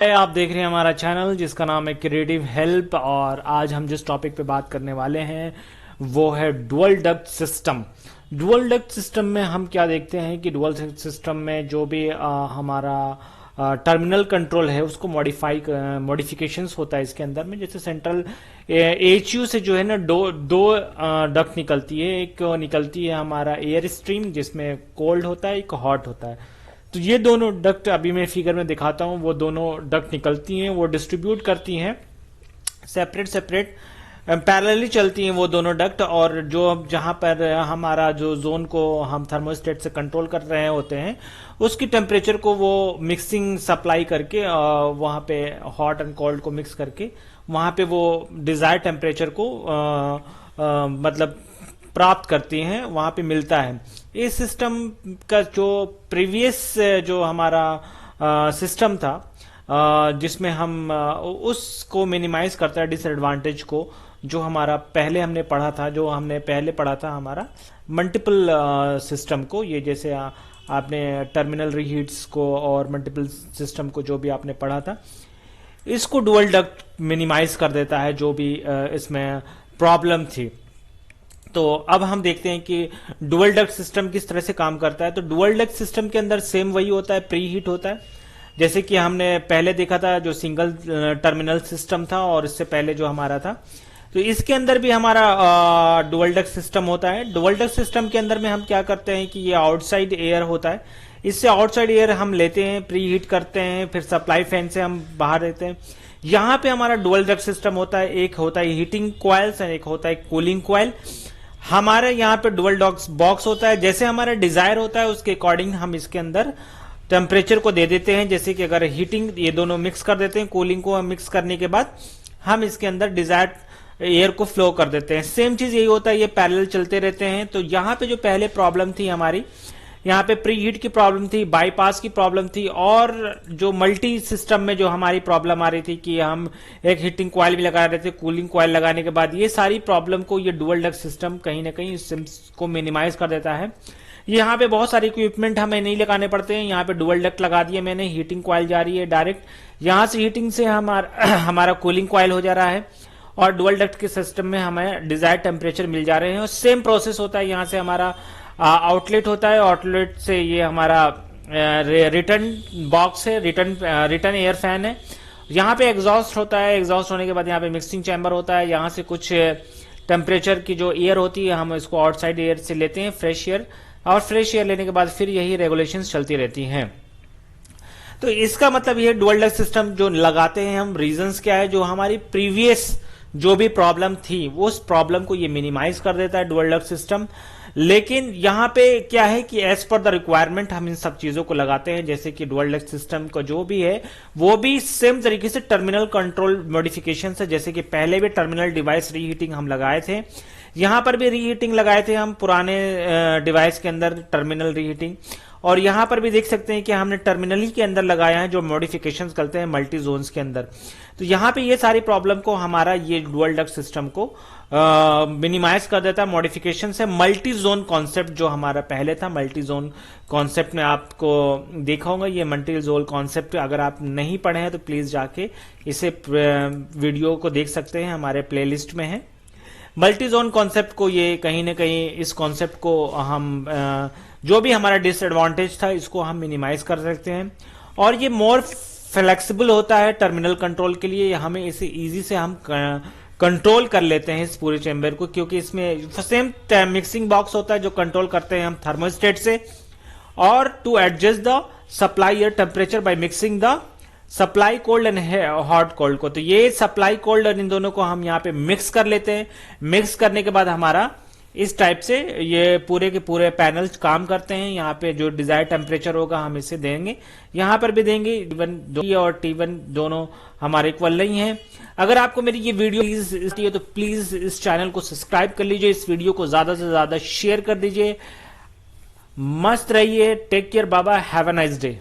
आप देख रहे हैं हमारा चैनल जिसका नाम है क्रिएटिव हेल्प। और आज हम जिस टॉपिक पे बात करने वाले हैं वो है dual duct system. Dual duct system में हम क्या देखते हैं कि डुअल सिस्टम में जो भी हमारा टर्मिनल कंट्रोल है उसको मॉडिफिकेशंस होता है इसके अंदर में। जैसे सेंट्रल एचयू से जो है ना दो डक्ट निकलती है। एक निकलती है हमारा एयर स्ट्रीम जिसमें कोल्ड होता है, एक हॉट होता है। तो ये दोनों डक्ट अभी मैं फिगर में दिखाता हूं, वो दोनों डक्ट निकलती हैं, वो डिस्ट्रीब्यूट करती हैं सेपरेट पैरेलली चलती हैं वो दोनों डक्ट। और जो जहां पर हमारा जो जोन को हम थर्मोस्टेट से कंट्रोल कर रहे होते हैं उसकी टेम्परेचर को वो मिक्सिंग सप्लाई करके वहां पे हॉट एंड कोल्ड को मिक्स करके वहां पे वो डिजायर्ड टेम्परेचर को मतलब प्राप्त करती हैं, वहां पे मिलता है। इस सिस्टम का जो प्रीवियस जो हमारा सिस्टम था जिसमें हम उसको मिनिमाइज करता है डिसएडवांटेज को, जो हमारा पहले हमने पढ़ा था, हमारा मल्टीपल सिस्टम को। ये जैसे आपने टर्मिनल रीहीट्स को और मल्टीपल सिस्टम को जो भी आपने पढ़ा था, इसको डुअल डक्ट मिनिमाइज कर देता है जो भी इसमें प्रॉब्लम थी। तो अब हम देखते हैं कि डुअल डक्ट सिस्टम किस तरह से काम करता है। तो डुअल डक्ट सिस्टम के अंदर सेम वही होता है, प्री हीट होता है। जैसे कि हमने पहले देखा था जो सिंगल टर्मिनल सिस्टम था और इससे पहले जो हमारा था, तो इसके अंदर भी हमारा डुअल डक्ट सिस्टम होता है। डुअल डक्ट सिस्टम के अंदर में हम क्या करते हैं कि ये आउटसाइड एयर होता है, इससे आउटसाइड एयर हम लेते हैं, प्री हीट करते हैं, फिर सप्लाई फैन से हम बाहर देते हैं। यहाँ पे हमारा डुअल डक्ट सिस्टम होता है, एक होता है हीटिंग क्वाइल्स और एक होता है कूलिंग क्वाइल। हमारे यहाँ पे डुअल बॉक्स होता है, जैसे हमारा डिजायर होता है उसके अकॉर्डिंग हम इसके अंदर टेम्परेचर को दे देते हैं। जैसे कि अगर हीटिंग ये दोनों मिक्स कर देते हैं, कूलिंग को मिक्स करने के बाद हम इसके अंदर डिजायर्ड एयर को फ्लो कर देते हैं। सेम चीज यही होता है, ये पैरेलल चलते रहते हैं। तो यहाँ पे जो पहले प्रॉब्लम थी हमारी, यहाँ पे प्री हीट की प्रॉब्लम थी, बाईपास की प्रॉब्लम थी, और जो मल्टी सिस्टम में जो हमारी प्रॉब्लम आ रही थी कि हम एक हीटिंग कॉइल भी लगा रहे थे, कूलिंग कॉइल लगाने के बाद, ये सारी प्रॉब्लम को ये डुअल डक्ट सिस्टम कहीं ना कहीं को मिनिमाइज कर देता है। यहाँ पे बहुत सारे इक्विपमेंट हमें नहीं लगाने पड़ते हैं। यहाँ पे डुअल डक्ट लगा दिया मैंने, हीटिंग कॉइल जा रही है डायरेक्ट, यहाँ से हीटिंग से हमारा कूलिंग कॉइल हो जा रहा है और डुअल डक्ट के सिस्टम में हमें डिजायर्ड टेम्परेचर मिल जा रहे हैं। और सेम प्रोसेस होता है, यहाँ से हमारा आउटलेट होता है, आउटलेट से ये हमारा रिटर्न बॉक्स है, रिटर्न एयर फैन है। यहाँ पे एग्जॉस्ट होता है, एग्जॉस्ट होने के बाद यहाँ पे मिक्सिंग चैम्बर होता है। यहाँ से कुछ टेम्परेचर की जो एयर होती है हम इसको आउटसाइड एयर से लेते हैं, फ्रेश एयर, और फ्रेश एयर लेने के बाद फिर यही रेगुलेशंस चलती रहती हैं। तो इसका मतलब ये डुअल डक्ट सिस्टम जो लगाते हैं हम, रीजंस क्या है, जो हमारी प्रीवियस जो भी प्रॉब्लम थी वो उस प्रॉब्लम को ये मिनिमाइज कर देता है डुअल डक्ट सिस्टम। लेकिन यहाँ पे क्या है कि एज पर द रिक्वायरमेंट हम इन सब चीजों को लगाते हैं। जैसे कि डुअल डक्ट सिस्टम का जो भी है वो भी सेम तरीके से टर्मिनल कंट्रोल मॉडिफिकेशन है। जैसे कि पहले भी टर्मिनल डिवाइस रीहीटिंग हम लगाए थे, यहाँ पर भी रीहीटिंग लगाए थे हम पुराने डिवाइस के अंदर, टर्मिनल रीहीटिंग। और यहाँ पर भी देख सकते हैं कि हमने टर्मिनल ही के अंदर लगाया है जो मॉडिफिकेशंस करते हैं मल्टी जोन्स के अंदर। तो यहाँ पे ये सारी प्रॉब्लम को हमारा ये डुअल डक्ट सिस्टम को मिनिमाइज कर देता है मॉडिफिकेशन से। मल्टी जोन कॉन्सेप्ट जो हमारा पहले था, मल्टी जोन कॉन्सेप्ट में आपको देखा होगा, ये मल्टी जोन कॉन्सेप्ट अगर आप नहीं पढ़े हैं तो प्लीज जाके इसे वीडियो को देख सकते हैं, हमारे प्लेलिस्ट में है। मल्टी जोन कॉन्सेप्ट को ये कहीं ना कहीं इस कॉन्सेप्ट को हम जो भी हमारा डिसएडवांटेज था इसको हम मिनिमाइज कर सकते हैं। और ये मोर फ्लेक्सिबल होता है टर्मिनल कंट्रोल के लिए, हमें इसे इजी से हम कंट्रोल कर लेते हैं इस पूरे चैम्बर को, क्योंकि इसमें सेम मिक्सिंग बॉक्स होता है जो कंट्रोल करते हैं हम थर्मोस्टेट से। और to adjust the supply air temperature by mixing the supply cold and hot cold को, तो ये सप्लाई कोल्ड और इन दोनों को हम यहाँ पे मिक्स कर लेते हैं। मिक्स करने के बाद हमारा इस टाइप से ये पूरे के पूरे पैनल्स काम करते हैं। यहाँ पे जो डिजायर टेम्परेचर होगा हम इसे देंगे, यहाँ पर भी देंगे। T1 और T1 दोनों हमारे इक्वल नहीं है। अगर आपको मेरी ये वीडियो तो प्लीज इस चैनल को सब्सक्राइब कर लीजिए, इस वीडियो को ज्यादा से ज्यादा शेयर कर दीजिए। मस्त रहिए, टेक केयर, बाबा, हैव अ नाइस डे।